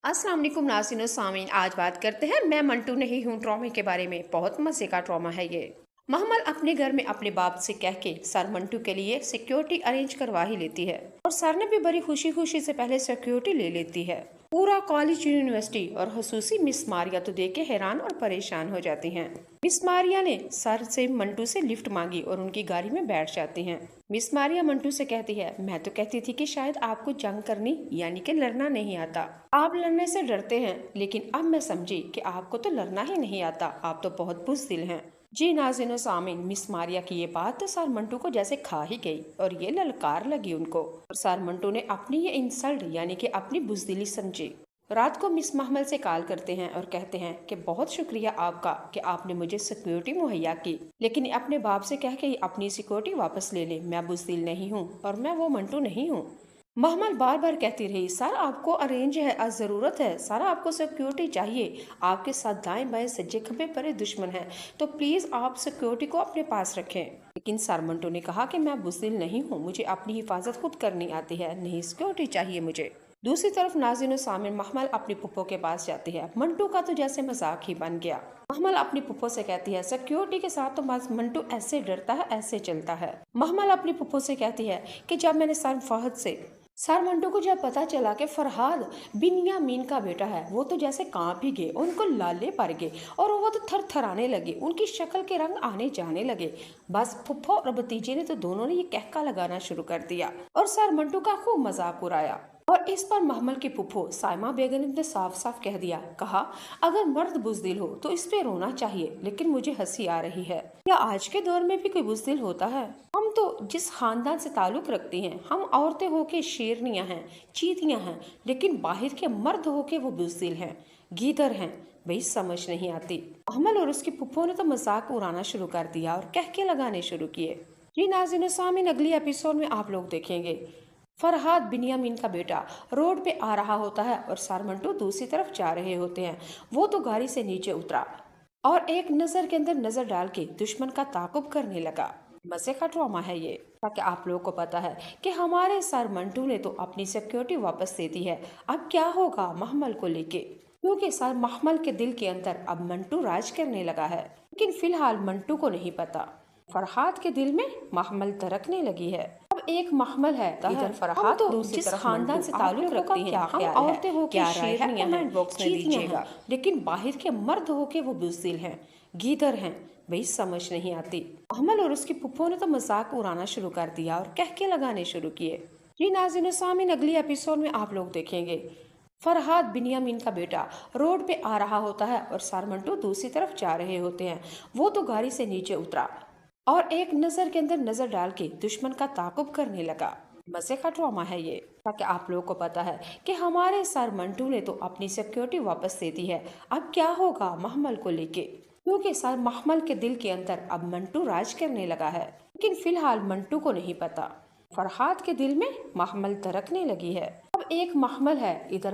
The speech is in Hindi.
अस्सलाम वालेकुम नाज़रीन और सामीन। आज बात करते हैं मैं मंटू नहीं हूँ ट्रॉमे के बारे में। बहुत मज़े का ट्रॉमा है ये। महमल अपने घर में अपने बाप से कह के सर मंटू के लिए सिक्योरिटी अरेंज करवा ही लेती है और सर ने भी बड़ी खुशी खुशी से पहले सिक्योरिटी ले लेती है। पूरा कॉलेज, यूनिवर्सिटी और खसूसी मिस मारिया तो देख के हैरान और परेशान हो जाती हैं। मिस मारिया ने सर से मंटू से लिफ्ट मांगी और उनकी गाड़ी में बैठ जाती हैं। मिस मारिया मंटू से कहती है, मैं तो कहती थी कि शायद आपको जंग करनी यानी कि लड़ना नहीं आता, आप लड़ने से डरते हैं, लेकिन अब मैं समझी कि आपको तो लड़ना ही नहीं आता, आप तो बहुत बुज़दिल हैं। जी नाज़रीन सामीन, मिस मारिया की ये बात तो सर मंटू को जैसे खा ही गई और ये ललकार लगी उनको और सर मंटू ने अपनी ये इंसल्ट यानी कि अपनी बुज़दिली समझी। रात को मिस महमल से कॉल करते हैं और कहते हैं कि बहुत शुक्रिया आपका कि आपने मुझे सिक्योरिटी मुहैया की, लेकिन अपने बाप से कह के अपनी सिक्योरिटी वापस ले ले, मैं बुज़दिल नहीं हूँ और मैं वो मंटू नहीं हूँ। महमल बार बार कहती रही, सर आपको अरेंज है, आज ज़रूरत है, सर आपको सिक्योरिटी चाहिए, आपके साथ दाएं बाएं सज्जे खब्बे परे दुश्मन हैं, तो प्लीज़ आप सिक्योरिटी को अपने पास रखें। लेकिन सर मंटू ने कहा कि मैं बुज़दिल नहीं हूँ, मुझे अपनी हिफाजत खुद करनी आती है, नहीं सिक्योरिटी चाहिए मुझे। दूसरी तरफ नाज़रीन सामिन महमल अपनी पुप्पो के पास जाती है। मंटू का तो जैसे मजाक ही बन गया। महमल अपनी पुप्पो से कहती है, सिक्योरिटी के साथ तो बस मंटू ऐसे डरता है, ऐसे चलता है। महमल अपनी पुप्पो से कहती है कि जब मैंने सर मंटू को जब पता चला कि फरहाद बिन्यामीन का बेटा है, वो तो जैसे कांप ही गए, उनको लाले पड़ गए और वो तो थर थराने लगे, उनकी शक्ल के रंग आने जाने लगे। बस फुफ्फो और भतीजे ने तो दोनों ने ये कहका लगाना शुरू कर दिया और सर मंटू का खूब मजाक उड़ाया। और इस पर महमल की फुफ्फो साइमा बेगम ने साफ साफ कह दिया, कहा अगर मर्द बुज़दिल हो तो इस पे रोना चाहिए, लेकिन मुझे हंसी आ रही है। क्या आज के दौर में भी कोई बुज़दिल होता है? हम तो जिस खानदान से ताल्लुक रखती हैं, हम औरतें होके शेरनियां हैं, चीतियां हैं, लेकिन बाहर के मर्द होके वो बुज़दिल हैं, गीदड़ हैं। भाई समझ नहीं आती। अहमल और उसकी पुप्पो ने तो मजाक उड़ाना शुरू कर दिया और कहके लगाने शुरू किए। जी नाज़रीन सामीन, अगली एपिसोड में आप लोग देखेंगे फरहाद बिन्यामीन का बेटा रोड पे आ रहा होता है और सर मंटू दूसरी तरफ जा रहे होते हैं। वो तो गाड़ी से नीचे उतरा और एक नजर के अंदर नजर डाल के दुश्मन का ताकुब करने लगा। मजे का ड्रामा है ये, ताकि आप लोगों को पता है कि हमारे सर मंटू ने तो अपनी सिक्योरिटी वापस दे दी है। अब क्या होगा महमल को लेके, क्योंकि सर महमल के दिल के अंदर अब मंटू राज करने लगा है, लेकिन फिलहाल मंटू को नहीं पता। फरहाद के दिल में महमल दरकने लगी है। अब एक महमल है, इधर फरहाद, तो दूसरी तरफ खानदान से ताल्लुक रखती हैं, हम औरतें होके शेरनियां हैं, चीतियां हैं, लेकिन बाहर के मर्द होके वो बुज़दिल हैं, गीदड़ हैं। भाई समझ नहीं आती। अहमल और उसकी पुप्पो ने तो मजाक उड़ाना शुरू कर दिया और कहके लगाने शुरू किए। जी नाज़रीन सामीन, अगली एपिसोड में आप लोग देखेंगे फरहाद बिन्यामीन का बेटा रोड पे आ रहा होता है और सर मंटू दूसरी तरफ जा रहे होते हैं। वो तो गाड़ी से नीचे उतरा और एक नजर के अंदर नजर डाल के दुश्मन का ताकुब करने लगा। मजे का ड्रामा है ये, ताकि आप लोगों को पता है कि हमारे सर मंटू ने तो अपनी सिक्योरिटी वापस दे दी है। अब क्या होगा महमल को लेके, क्योंकि सर महमल के दिल के अंदर अब मंटू राज करने लगा है, लेकिन फिलहाल मंटू को नहीं पता। फरहाद के दिल में महमल दरकने लगी है। अब एक महमल है, इधर